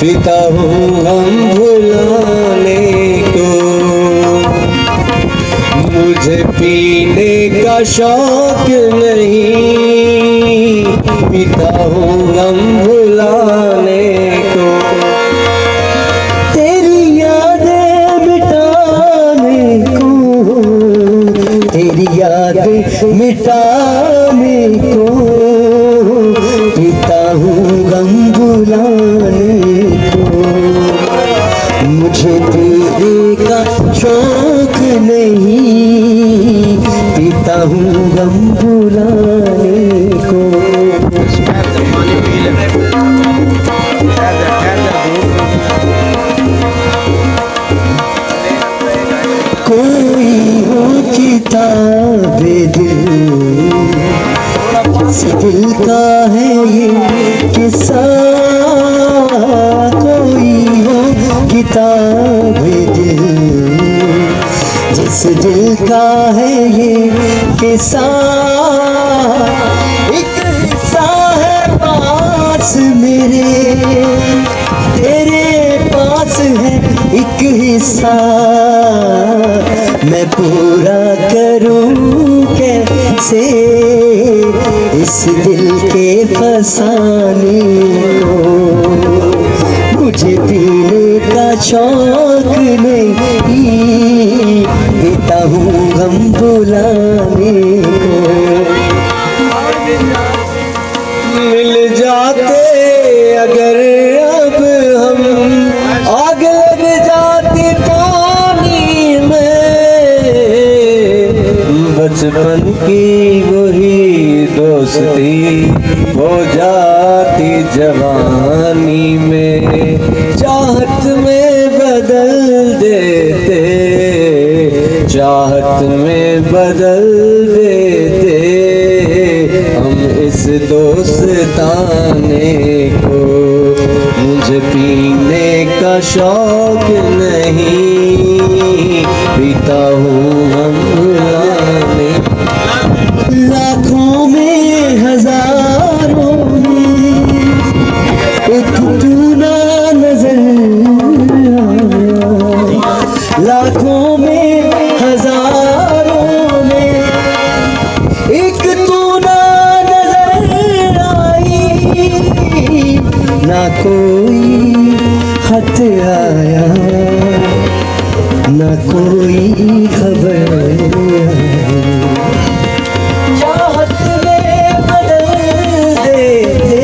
पीता हूँ गम भुलाने को। मुझे पीने का शौक नहीं, पीता हूँ गम भुलाने को। तेरी यादें मिटाने को, तेरी यादें मिटाने को, पीता हूँ गम भुलाने को। मुझे पीने का शौक नहीं, पीता हूँ गम भुलाने को। कोई हो किताबे दिल, किस दिल का है ये किस्सा। कोई हो किताबे दिल, जिस दिल का है ये किस्सा। एक हिस्सा है पास मेरे, तेरे पास है एक हिस्सा। मैं पूरा करूं कैसे इस दिल के फसाने को। मुझे पीने का शौक नहीं, पीता हूँ गम भुलाने को। मिल जाते अगर अब हम, आग लग जाती पानी में। बचपन की वही दोस्ती हो जाती जवानी में। चाहत में बदल देते, चाहत में बदल देते हम इस दोस्ताने को। मुझे पीने का शौक नहीं, पीता हूँ गम भुलाने। लाखों में हजारों में एक तू ना नजर आया। लाखों में हजारों में एक तू ना नजर आई। ना कोई खत आया, ना कोई खबर आई। चाहत में बदल देते,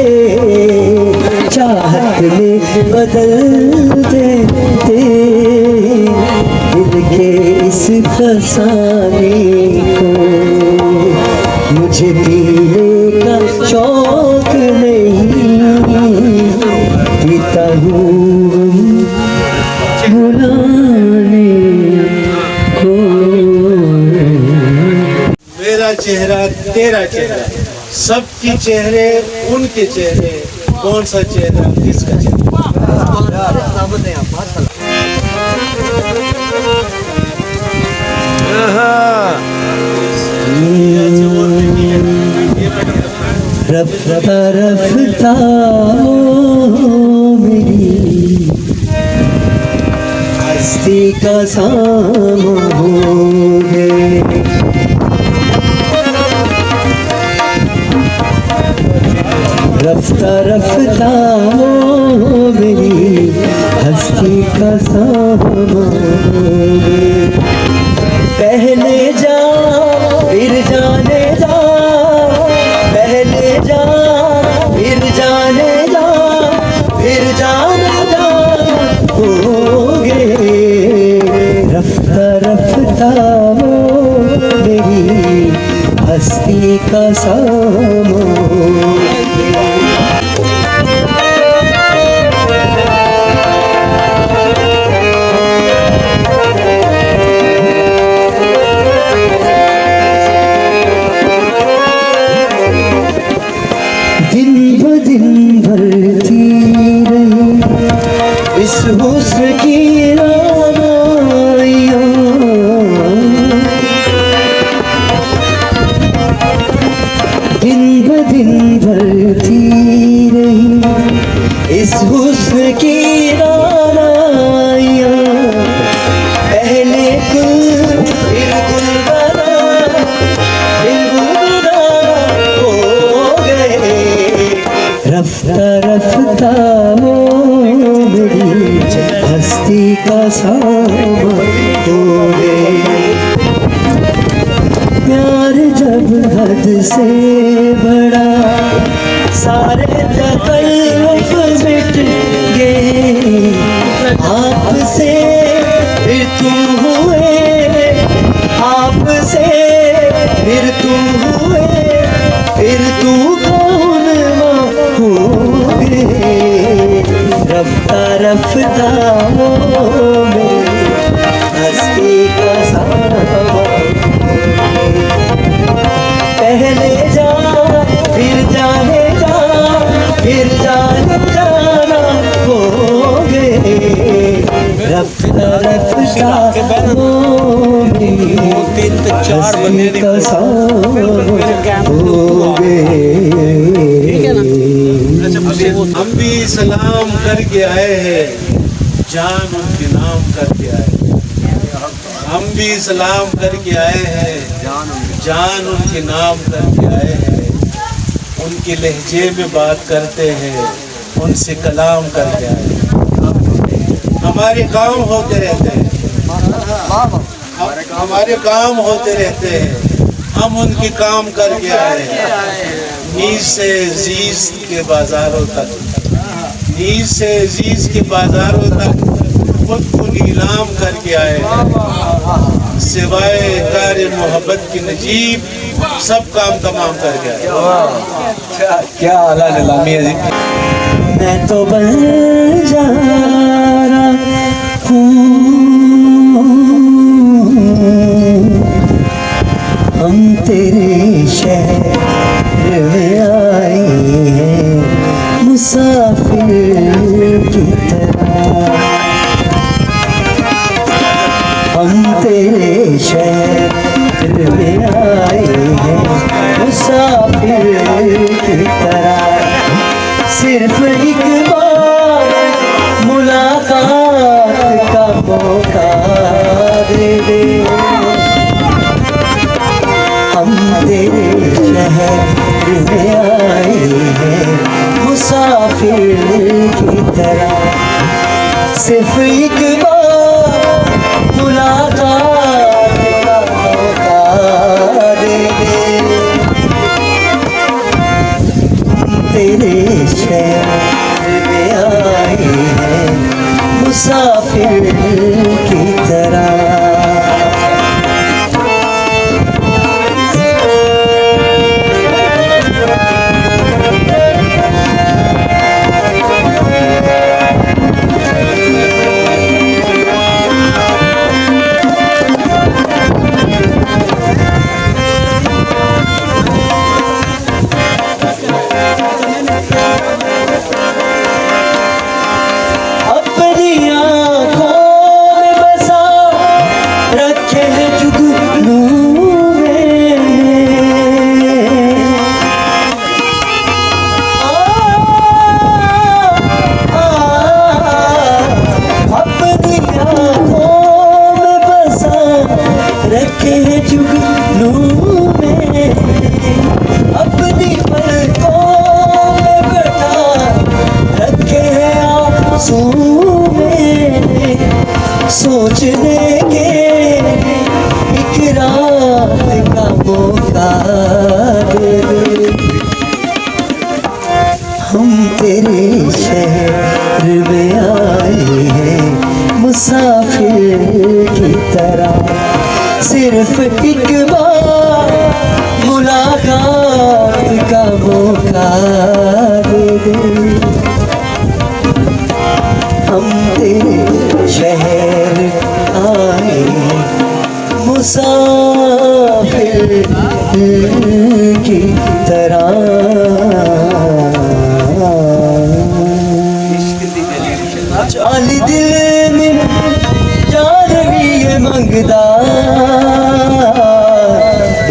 चाहत में बदल देते दिल के इस फसाने को। मुझे पीने का शौक नहीं, पीता हूँ भुलाने को। मेरा चेहरा तेरा चेहरा, सबके चेहरे उनके चेहरे, कौन सा चेहरा किसका चेहरा। रफ्ता रफ्ता मेरी हस्ती का सामा हो गए। रफ्ता रफ्ता मेरी हस्ती का सामा हो गए। पहले जा फिर जाने जा, पहले जा फिर जाने जा, फिर जाने जा हो गए। रफ्ता रफ्ता मेरी हस्ती का सामा हो गया। इस हुस्न की रानाइयाँ, दिन ब दिन बढ़ती रही इस हुस्न की रानाइयाँ पहले गुल फिर गुलबना हो गए। रफ्ता रफ्ता वो मेरी हस्ती का सामा हो गए। प्यार जब हद से बड़ा सारे तकल्लुफ़ मिट गए। आपसे फिर तुम हुए, आपसे फिर तुम हुए, फिर तू कौन हो गए। रफ्ता रफ्ता वो मेरी हस्ती का सामा पहले जा फिर जाने जा फिर जाने जाना हो गए। रफ्ता रफ्ता वो मेरी हस्ती का सामा हो गए। हम भी सलाम करके आए हैं, जान उनके नाम करके आए हैं। हम भी सलाम करके आए हैं, जान उनके नाम करके आए हैं। उनके लहजे में बात करते हैं, उनसे कलाम करके आए हैं। हमारे काम होते रहते हैं, हमारे काम होते रहते हैं, हम उनके काम करके आए हैं। नीज से अजीज के बाजारों तक, नीज से अजीज के बाजारों तक खुद को नीलाम करके आए हैं। सिवाय तारे मोहब्बत की नजीब सब काम तमाम करके आए। क्या आला नीलामी है जी। मैं तो बंजारा हूँ, हम तेरे शहर में आए हैं मुसाफिर की तरह। हम तेरे शहर में आए हैं मुसाफिर की तरह। सिर्फ एक बार मुलाकात का मौका दे दे। हम तेरे शहर में आए हैं मुसाफिर की तरह। सिर्फ एक बार मुलाकात का मौका दे दे। हम तेरे शहर में आए हैं मुसाफिर की तरह। सोचने के एक रात का मौका दे दे। हम तेरे शहर में आए हैं मुसाफिर की तरह। सिर्फ एक बार मुलाकात का मौका दे दे। हम तेरे शहर आए मुसाफिर की तरह। चाली दिल में जान भी है मंगदा।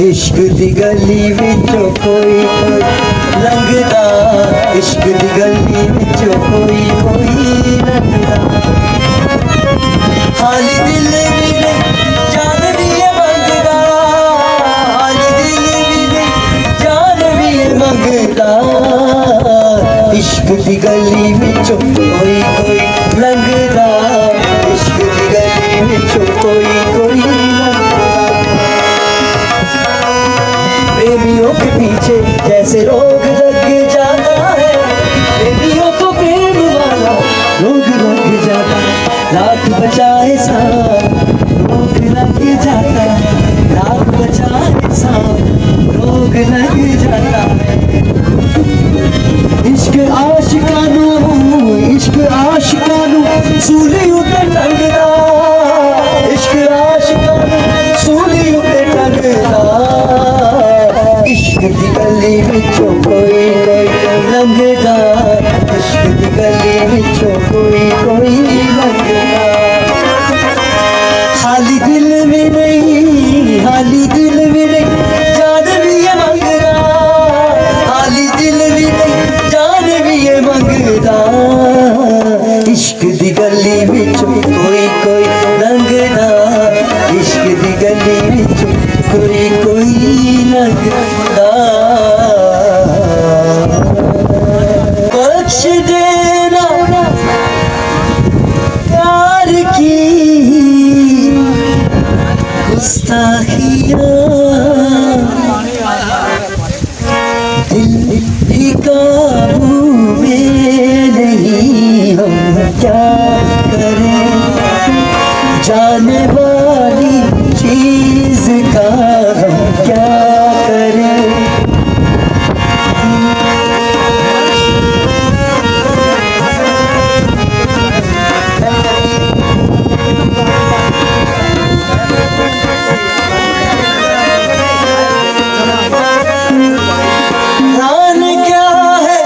इश्क दी गली विचों कोई लंघदा, इश्क दी गली विचों कोई दी गली विचों कोई कोई लंघदा, इश्क दी गली विचों कोई कोई लंघदा। प्रेमियों के पीछे जैसे रोग लग जाता है, प्रेमियों को प्रेम वाला रोग लग जाता है। लाख बचाए सांप रोग लग जाता है, लाख बचाए सांप रोग लग जाता है। इश्क आशिकानू सूली उते टंगदा, इश्क आशिकानू सूली उते टंगदा। इश्क दी गली विचों कोई कोई लंघदा, इश्क दी गली विचों कोई कोई लंघदा। खाली दिल में नहीं, खाली दिल में नहीं, जान भी ये मंगदा, खाली दिल में नहीं, जान भी ये मंगदा। इश्क दी गली विचों कोई कोई लंघदा, इश्क दी गली विचों कोई कोई लंघदा। बख्श देना प्यार की गुस्ताखियाँ, दिल ही काबू में नहीं, हम क्या करें, जाने वाली चीज का हम क्या करें। जान क्या है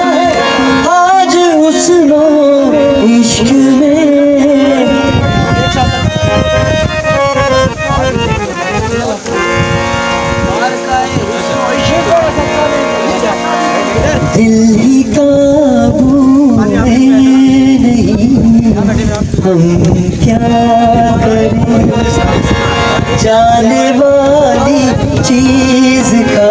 आज हुस्नो इश्क में, दिल ही काबू में नहीं, हम क्या करें, जाने वाली चीज का